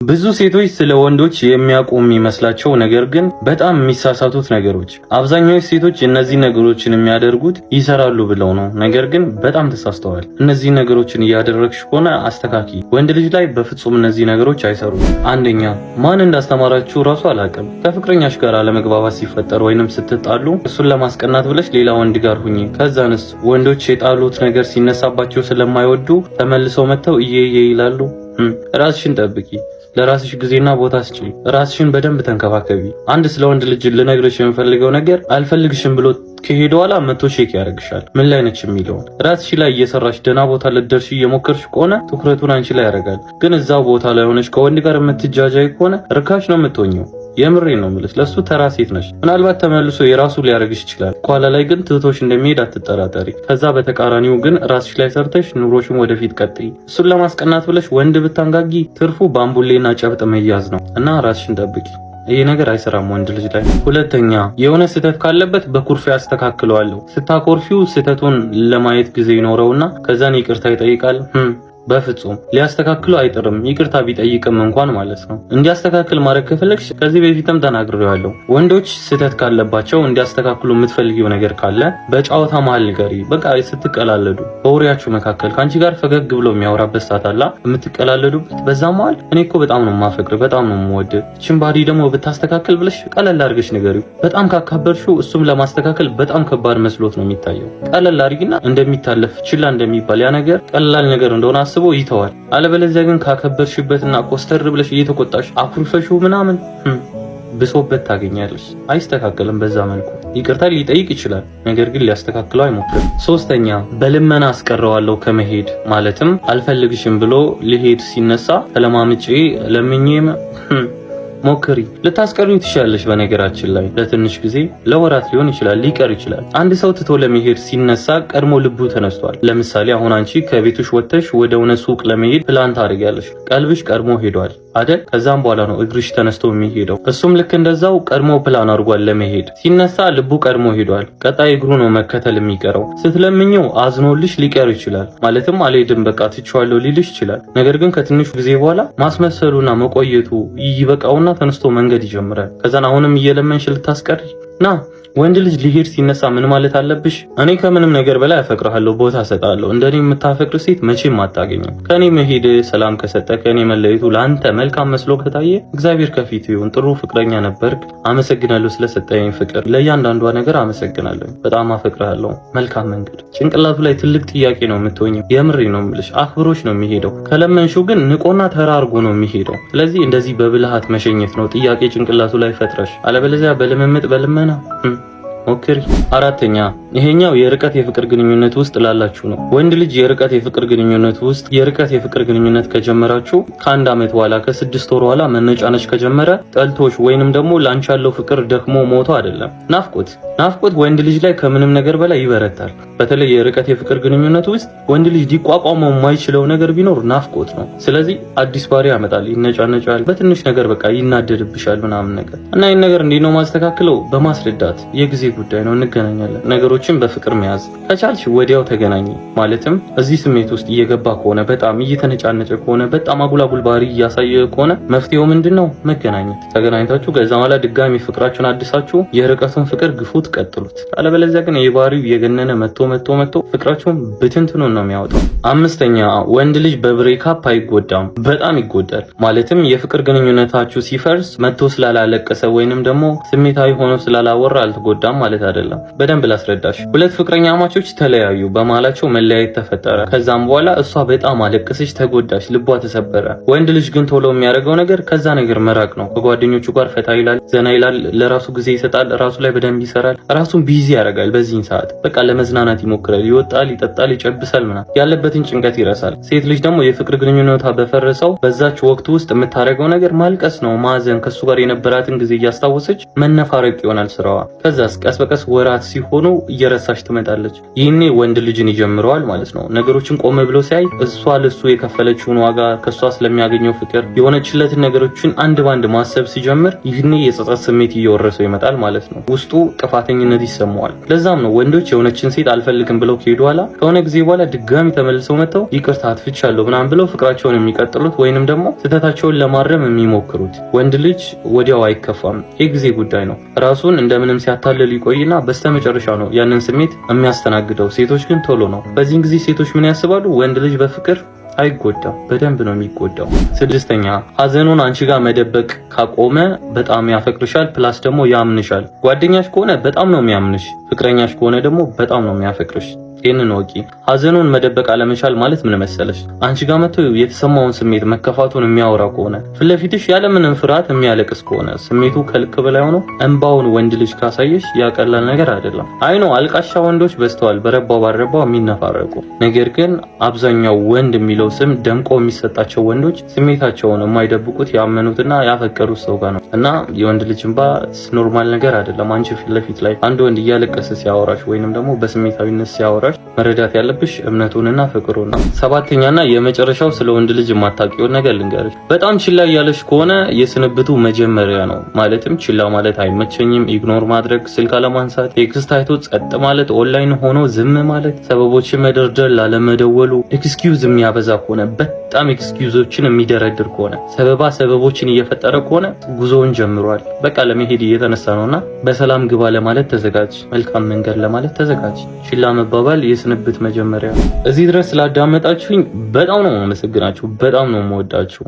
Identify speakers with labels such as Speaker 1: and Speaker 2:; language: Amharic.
Speaker 1: ብዙ ሴቶች ስለ ወንዶች የሚያውቁ የሚመስላቸው ነገር ግን በጣም የሚሳሳቱት ነገሮች። አብዛኛው ሴቶች እነዚህ ነገሮችን የሚያደርጉት ይሰራሉ ብለው ነው። ነገር ግን በጣም ተሳስተዋል። እነዚህ ነገሮችን እያደረግሽ ከሆነ አስተካኪ። ወንድ ልጅ ላይ በፍጹም እነዚህ ነገሮች አይሰሩም። አንደኛ፣ ማን እንዳስተማራችሁ ራሱ አላውቅም። ከፍቅረኛሽ ጋር አለመግባባት ሲፈጠር ወይንም ስትጣሉ እሱን ለማስቀናት ብለሽ ሌላ ወንድ ጋር ሁኚ። ከዛንስ ወንዶች የጣሉት ነገር ሲነሳባቸው ስለማይወዱ ተመልሰው መተው እየየ ይላሉ። ራስሽን ጠብቂ። ለራስሽ ጊዜና ቦታ ስጪ። ራስሽን በደንብ ተንከባከቢ። አንድ ስለ ወንድ ልጅ ልነግርሽ የምፈልገው ነገር አልፈልግሽም ብሎ ከሄደ በኋላ መቶ ሼክ ያደርግሻል። ምን ላይ ነች የሚለውን ራስሽ ላይ እየሰራሽ ደና ቦታ ልትደርሺ እየሞከርሽ ከሆነ ትኩረቱን አንቺ ላይ ያደርጋል። ግን እዛው ቦታ ላይ ሆነሽ ከወንድ ጋር የምትጃጃይ ከሆነ ርካሽ ነው የምትሆኚው። የምሬን ነው የምልሽ። ለሱ ተራ ሴት ነሽ። ምናልባት ተመልሶ የራሱ ሊያደርግሽ ይችላል። ኋላ ላይ ግን ትቶሽ እንደሚሄድ አትጠራጠሪ። ከዛ በተቃራኒው ግን ራስሽ ላይ ሰርተሽ ኑሮሽን ወደፊት ቀጥይ። እሱን ለማስቀናት ብለሽ ወንድ ብታንጋጊ ትርፉ ባምቡሌና ጨብጥ መያዝ ነው እና ራስሽን ጠብቂ። ይሄ ነገር አይሰራም ወንድ ልጅ ላይ። ሁለተኛ፣ የሆነ ስህተት ካለበት በኩርፊያ አስተካክለዋለሁ። ስታኮርፊው ስህተቱን ለማየት ጊዜ ይኖረውና ከዛን ይቅርታ ይጠይቃል። በፍጹም ሊያስተካክለው አይጥርም። ይቅርታ ቢጠይቅም እንኳን ማለት ነው። እንዲያስተካክል ማድረግ ከፈለግሽ ከዚህ በፊትም ተናግሬዋለሁ። ወንዶች ስህተት ካለባቸው እንዲያስተካክሉ የምትፈልጊው ነገር ካለ በጨዋታ መሀል ንገሪ። በቃ ስትቀላለዱ በወሬያችሁ መካከል ከአንቺ ጋር ፈገግ ብሎ የሚያወራበት ሰዓት አላ የምትቀላለዱበት። በዛ መሀል እኔ እኮ በጣም ነው የማፈቅር፣ በጣም ነው የምወድ፣ እቺን ባዲ ደግሞ ብታስተካክል ብለሽ ቀለል አድርገሽ ንገሪው። በጣም ካካበርሽው እሱም ለማስተካከል በጣም ከባድ መስሎት ነው የሚታየው። ቀለል አድርጊና እንደሚታለፍ ችላ እንደሚባል ያ ነገር ቀላል ነገር እንደሆነ አስቦ ይተዋል። አለበለዚያ ግን ካከበርሽበትና ኮስተር ብለሽ እየተቆጣሽ አኩርፈሽው ምናምን ብሶበት ታገኛለሽ። አይስተካከልም። በዛ መልኩ ይቅርታ ሊጠይቅ ይችላል፣ ነገር ግን ሊያስተካክለው አይሞክርም። ሶስተኛ፣ በልመና አስቀረዋለሁ ከመሄድ ማለትም አልፈልግሽም ብሎ ሊሄድ ሲነሳ ተለማምጬ ለምኜም ሞክሪ። ልታስቀሪው ትችላለሽ። በነገራችን ላይ ለትንሽ ጊዜ ለወራት ሊሆን ይችላል፣ ሊቀር ይችላል። አንድ ሰው ትቶ ለመሄድ ሲነሳ ቀድሞ ልቡ ተነስቷል። ለምሳሌ አሁን አንቺ ከቤትሽ ወጥተሽ ወደ ሆነ ሱቅ ለመሄድ ፕላን ታደርጊያለሽ። ቀልብሽ ቀድሞ ሄዷል አይደል? ከዛም በኋላ ነው እግርሽ ተነስቶ የሚሄደው። እሱም ልክ እንደዛው ቀድሞ ፕላን አድርጓል ለመሄድ ሲነሳ፣ ልቡ ቀድሞ ሄዷል። ቀጣይ እግሩ ነው መከተል የሚቀረው። ስትለምኘው አዝኖልሽ ሊቀር ይችላል። ማለትም አልሄድም በቃ ትቼዋለሁ ሊልሽ ይችላል። ነገር ግን ከትንሹ ጊዜ በኋላ ማስመሰሉና መቆየቱ ይበቃውና ተነስቶ መንገድ ይጀምራል። ከዛን አሁንም እየለመንሽ ልታስቀሪ ና። ወንድ ልጅ ሊሄድ ሲነሳ ምን ማለት አለብሽ? እኔ ከምንም ነገር በላይ አፈቅርሃለሁ፣ ቦታ ሰጣለሁ። እንደኔ የምታፈቅር ሴት መቼም አታገኝም። ከኔ መሄድ ሰላም ከሰጠ፣ ከኔ መለየቱ ለአንተ መልካም መስሎ ከታየ እግዚአብሔር ከፊት ይሁን። ጥሩ ፍቅረኛ ነበርክ። አመሰግናለሁ ስለሰጠኝ ፍቅር። ለእያንዳንዷ ነገር አመሰግናለሁ። በጣም አፈቅርሃለሁ። መልካም መንገድ። ጭንቅላቱ ላይ ትልቅ ጥያቄ ነው የምትሆኝ። የምሬ ነው የምልሽ። አክብሮሽ ነው የሚሄደው። ከለመንሽው ግን ንቆና ተራርጎ ነው የሚሄደው። ስለዚህ እንደዚህ በብልሃት መሸኘት ነው ጥያቄ ጭንቅላቱ ላይ ፈጥረሽ። አለበለዚያ በልምምጥ በልመና ሞክሪ። አራተኛ፣ ይሄኛው የርቀት የፍቅር ግንኙነት ውስጥ ላላችሁ ነው። ወንድ ልጅ የርቀት የፍቅር ግንኙነት ከጀመራችሁ ከአንድ ዓመት በኋላ ከ6 ወር በኋላ መነጫነች ከጀመረ ጠልቶሽ ወይንም ደግሞ ላንቺ ያለው ፍቅር ደክሞ ሞቶ አይደለም፣ ናፍቆት ወንድ ልጅ ላይ ከምንም ነገር በላይ ይበረታል። በተለይ የርቀት የፍቅር ግንኙነት ውስጥ ወንድ ልጅ ሊቋቋመው የማይችለው ነገር ቢኖር ናፍቆት ነው። ስለዚህ አዲስ ባህሪ ያመጣል፣ ይነጫነጫል፣ በትንሽ ነገር በቃ ይናደድብሻል ምናምን ነገር እና ይሄን ነገር እንዴት ነው ማስተካክለው? በማስረዳት የጊዜ ጉዳይ ነው፣ እንገናኛለን። ነገሮችን በፍቅር መያዝ ከቻልሽ ወዲያው ተገናኝ። ማለትም እዚህ ስሜት ውስጥ እየገባ ከሆነ በጣም እየተነጫነጨ ከሆነ በጣም አጉላጉል ባህሪ እያሳየ ከሆነ መፍትሄው ምንድነው? መገናኘት። ተገናኝታችሁ ከዛ በኋላ ድጋሚ ፍቅራችሁን አድሳችሁ የርቀቱን ፍቅር ግፉት፣ ቀጥሉት። አለበለዚያ ግን የባህሪው እየገነነ መጥቶ ፍቅራችሁን ብትንትኑን ነው የሚያወጣው። አምስተኛ፣ ወንድ ልጅ በብሬካፕ አይጎዳም፣ በጣም ይጎዳል። ማለትም የፍቅር ግንኙነታችሁ ሲፈርስ መጥቶ ስላላለቀሰ ወይንም ደግሞ ስሜታዊ ሆኖ ስላላወራ አልተጎዳም ማለት አይደለም። በደንብ ላስረዳሽ። ሁለት ፍቅረኛ ማቾች ተለያዩ፣ በመሃላቸው መለያየት ተፈጠረ። ከዛም በኋላ እሷ በጣም አለቀሰች፣ ተጎዳች፣ ልቧ ተሰበረ። ወንድ ልጅ ግን ቶሎ የሚያደርገው ነገር ከዛ ነገር መራቅ ነው። ከጓደኞቹ ጋር ፈታ ይላል፣ ዘና ይላል፣ ለራሱ ጊዜ ይሰጣል፣ ራሱ ላይ በደንብ ይሰራል፣ ራሱን ቢዚ ያደርጋል። በዚህን ሰዓት በቃ ለመዝናናት ይሞክራል፣ ይወጣል፣ ይጠጣል፣ ይጨብሳል ምናምን፣ ያለበትን ጭንቀት ይረሳል። ሴት ልጅ ደግሞ የፍቅር ግንኙነቷ በፈረሰው በዛች ወቅት ውስጥ የምታደርገው ነገር ማልቀስ ነው፣ ማዘን፣ ከሱ ጋር የነበራትን ጊዜ እያስታወሰች መነፋረቅ ይሆናል ስራዋ። ከዛስ ቀስ በቀስ ወራት ሲሆኑ እየረሳች ትመጣለች። ይህኔ ወንድ ልጅን ይጀምረዋል ማለት ነው። ነገሮችን ቆም ብሎ ሲያይ እሷ ለሱ የከፈለችውን ዋጋ ከሷ ስለሚያገኘው ፍቅር የሆነችለትን ነገሮችን አንድ ባንድ ማሰብ ሲጀምር ይህኔ የጸጸት ስሜት እየወረሰው ይመጣል ማለት ነው። ውስጡ ጥፋተኝነት ይሰማዋል። ለዛም ነው ወንዶች የሆነችን ሴት አልፈልግም ብለው ከሄዱ በኋላ ከሆነ ጊዜ በኋላ ድጋሚ ተመልሰው መጥተው ይቅርታ አጥፍቻለሁ ምናምን ብለው ፍቅራቸውን የሚቀጥሉት ወይንም ደግሞ ስህተታቸውን ለማረም የሚሞክሩት። ወንድ ልጅ ወዲያው አይከፋም። የጊዜ ጉዳይ ነው። ራሱን እንደምንም ሲያታልል ይቆይና በስተመጨረሻ ነው ያንን ስሜት የሚያስተናግደው። ሴቶች ግን ቶሎ ነው። በዚህን ጊዜ ሴቶች ምን ያስባሉ? ወንድ ልጅ በፍቅር አይጎዳም፣ በደንብ ነው የሚጎዳው። ስድስተኛ ሀዘኑን አንቺ ጋር መደበቅ ካቆመ በጣም ያፈቅርሻል፣ ፕላስ ደግሞ ያምንሻል። ጓደኛሽ ከሆነ በጣም ነው የሚያምንሽ፣ ፍቅረኛሽ ከሆነ ደግሞ በጣም ነው የሚያፈቅርሽ። ይህንን ወቂ። ሀዘኑን መደበቅ አለመቻል ማለት ምን መሰለሽ? አንቺ ጋር መጥቶ የተሰማውን ስሜት መከፋቱን የሚያወራ ከሆነ ፊት ለፊትሽ ያለምንም ፍርሃት የሚያለቅስ ከሆነ ስሜቱ ከልክ በላይ ሆኖ እንባውን ወንድ ልጅ ካሳየሽ ያቀላል ነገር አይደለም። አይ ነው አልቃሻ ወንዶች በዝተዋል፣ በረባው ባረባው የሚነፋረቁ። ነገር ግን አብዛኛው ወንድ የሚለው ስም ደምቆ የሚሰጣቸው ወንዶች ስሜታቸውን የማይደብቁት ያመኑትና ያፈቀሩት ሰው ጋር ነው። እና የወንድ ልጅ እንባ ኖርማል ነገር አይደለም። አንቺ ፊት ለፊት ላይ አንድ ወንድ እያለቀሰ ሲያወራሽ ወይንም ደግሞ በስሜታዊነት ሲያወራሽ መረዳት ያለብሽ እምነቱንና ፍቅሩን ነው። ሰባተኛና የመጨረሻው ስለ ወንድ ልጅ የማታውቂውን ነገር ልንገርሽ። በጣም ችላ እያለሽ ከሆነ የስንብቱ መጀመሪያ ነው። ማለትም ችላ ማለት አይመቸኝም፣ ኢግኖር ማድረግ፣ ስልክ አለማንሳት፣ ቴክስት አይቶ ጸጥ ማለት፣ ኦንላይን ሆኖ ዝም ማለት፣ ሰበቦችን መደርደር፣ ላለመደወሉ ኤክስኪውዝ የሚያበዛ ከሆነ በጣም ኤክስኪውዞችን የሚደረድር ከሆነ ሰበቦችን እየፈጠረ ከሆነ ጉዞውን ጀምሯል። በቃ ለመሄድ እየተነሳ ነውና በሰላም ግባ ለማለት ተዘጋጅ፣ መልካም መንገድ ለማለት ተዘጋጅ። ችላ መባባል የስንብት መጀመሪያ ነው። እዚህ ድረስ ስላዳመጣችሁኝ በጣም ነው የማመሰግናችሁ። በጣም ነው የምወዳችሁ።